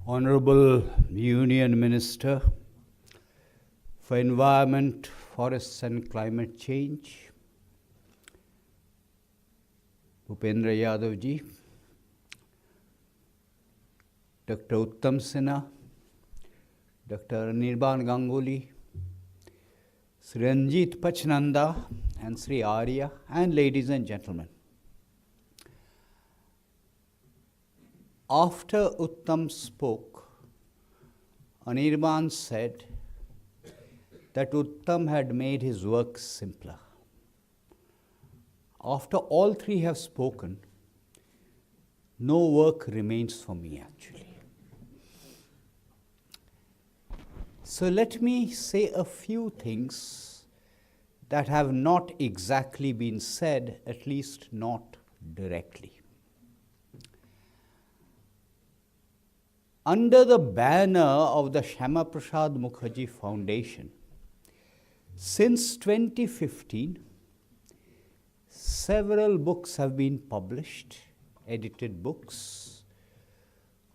Honorable Union Minister for Environment, Forests and Climate Change, Bhupendra Yadav ji, Dr. Uttam Sinha, Dr. Anirban Ganguly, Sri Ranjit Pachnanda and Sri Arya, and ladies and gentlemen. After Uttam spoke, Anirban said that Uttam had made his work simpler. After all three have spoken, no work remains for me actually. So let me say a few things that have not exactly been said, at least not directly. Under the banner of the Shyama Prasad Mukherjee Foundation, since 2015, several books have been published, edited books,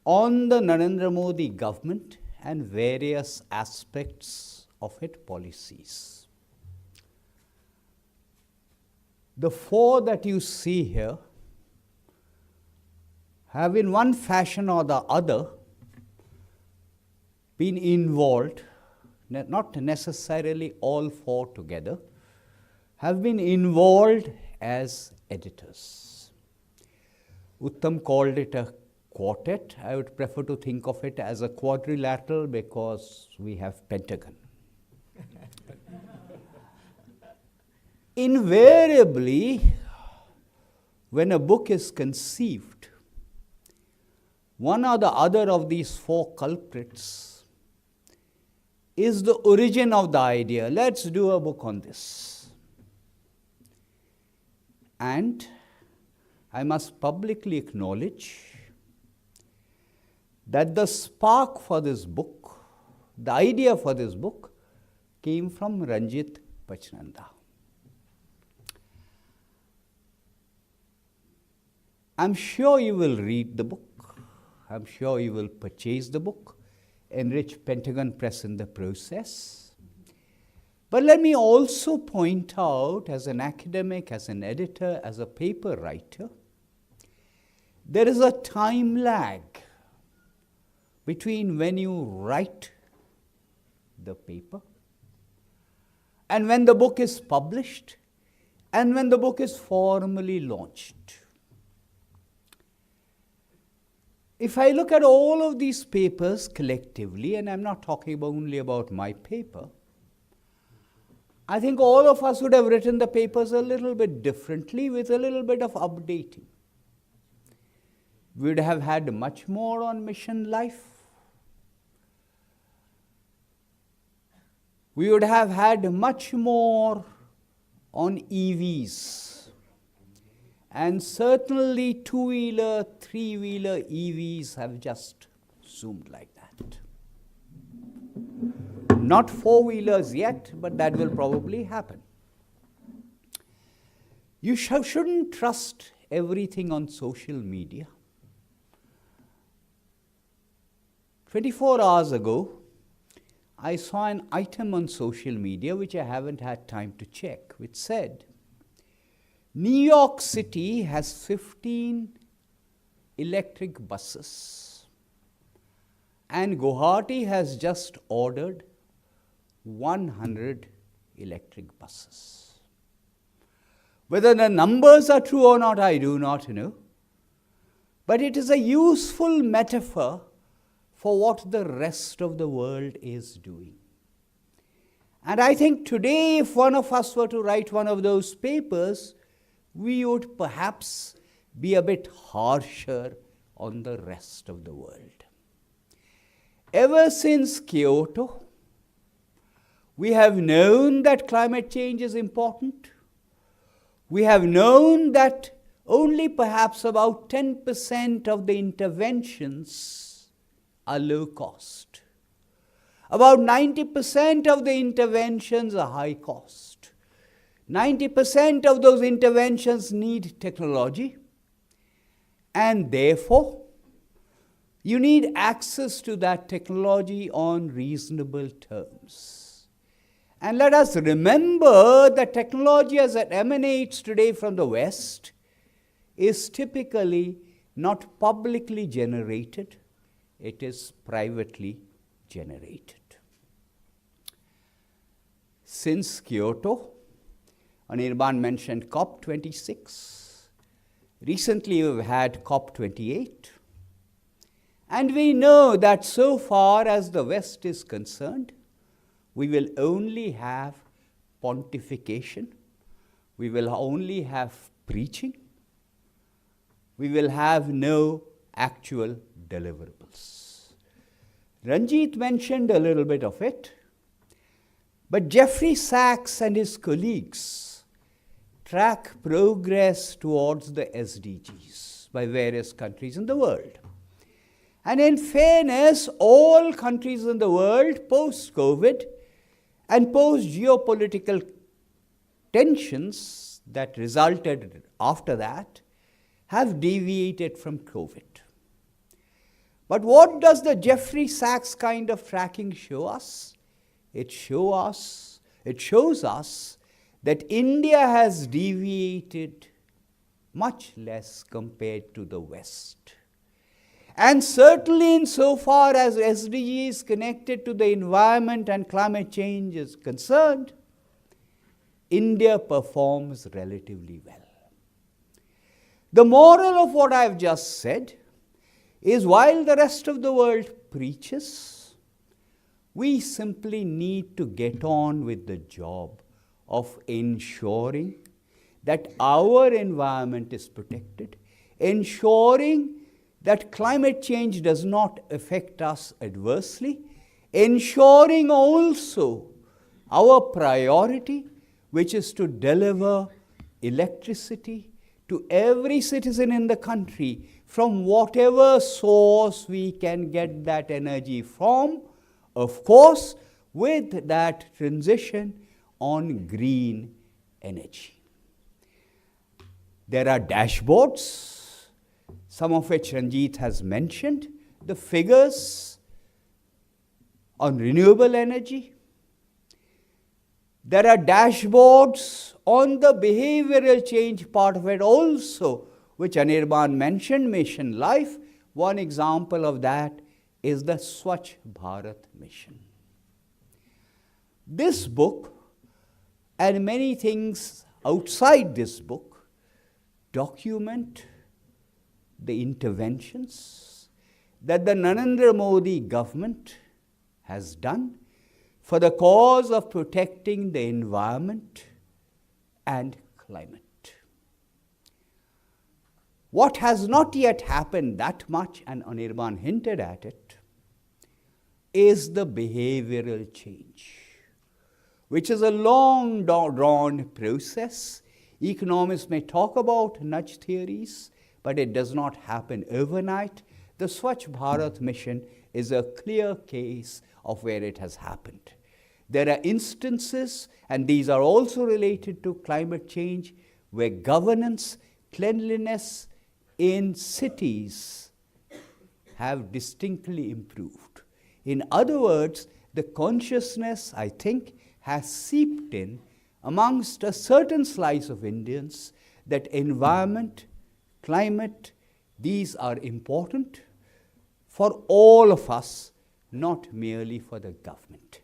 on the Narendra Modi government and various aspects of its policies. The four that you see here have in one fashion or the other been involved, not necessarily all four together, have been involved as editors. Uttam called it a quartet. I would prefer to think of it as a quadrilateral because we have pentagon. Invariably, when a book is conceived, one or the other of these four culprits is the origin of the idea. Let's do a book on this. And I must publicly acknowledge that the spark for this book, the idea for this book, came from Ranjit Pachnanda. I'm sure you will read the book. I'm sure you will purchase the book, enrich Pentagon Press in the process. But let me also point out, as an academic, as an editor, as a paper writer, there is a time lag between when you write the paper and when the book is published and when the book is formally launched. If I look at all of these papers collectively, and I'm not talking only about my paper, I think all of us would have written the papers a little bit differently with a little bit of updating. We would have had much more on mission life. We would have had much more on EVs. And certainly two-wheeler, three-wheeler EVs have just zoomed like that. Not four-wheelers yet, but that will probably happen. You shouldn't trust everything on social media. 24 hours ago, I saw an item on social media which I haven't had time to check, which said, New York City has 15 electric buses and Guwahati has just ordered 100 electric buses. Whether the numbers are true or not, I do not know. But it is a useful metaphor for what the rest of the world is doing. And I think today, if one of us were to write one of those papers, we would perhaps be a bit harsher on the rest of the world. Ever since Kyoto, we have known that climate change is important. We have known that only perhaps about 10% of the interventions are low cost. About 90% of the interventions are high cost. 90% of those interventions need technology, and therefore You need access to that technology on reasonable terms. And let us remember that technology as it emanates today from the West is typically not publicly generated, it is privately generated. Since Kyoto, Anirban mentioned COP26. Recently we've had COP28. And we know that so far as the West is concerned, we will only have pontification, we will only have preaching, we will have no actual deliverables. Ranjit mentioned a little bit of it, but Jeffrey Sachs and his colleagues track progress towards the SDGs by various countries in the world. And in fairness, all countries in the world post-COVID and post-geopolitical tensions that resulted after that have deviated from COVID. But what does the Jeffrey Sachs kind of tracking show us? It shows us that India has deviated much less compared to the West. And certainly insofar as SDGs connected to the environment and climate change is concerned, India performs relatively well. The moral of what I have just said is while the rest of the world preaches, we simply need to get on with the job of ensuring that our environment is protected, ensuring that climate change does not affect us adversely, ensuring also our priority, which is to deliver electricity to every citizen in the country from whatever source we can get that energy from, of course, with that transition on green energy. There are dashboards, some of which Ranjit has mentioned, the figures on renewable energy. There are dashboards on the behavioral change part of it also, which Anirban mentioned, Mission Life. One example of that is the Swachh Bharat mission. This book and many things outside this book document the interventions that the Narendra Modi government has done for the cause of protecting the environment and climate. What has not yet happened that much, and Anirban hinted at it, is the behavioral change, which is a long drawn process. Economists may talk about nudge theories, but it does not happen overnight. The Swachh Bharat mission is a clear case of where it has happened. There are instances, and these are also related to climate change, where governance, cleanliness in cities have distinctly improved. In other words, the consciousness, I think, has seeped in amongst a certain slice of Indians that environment, climate, these are important for all of us, not merely for the government.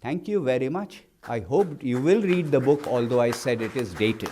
Thank you very much. I hope you will read the book, although I said it is dated.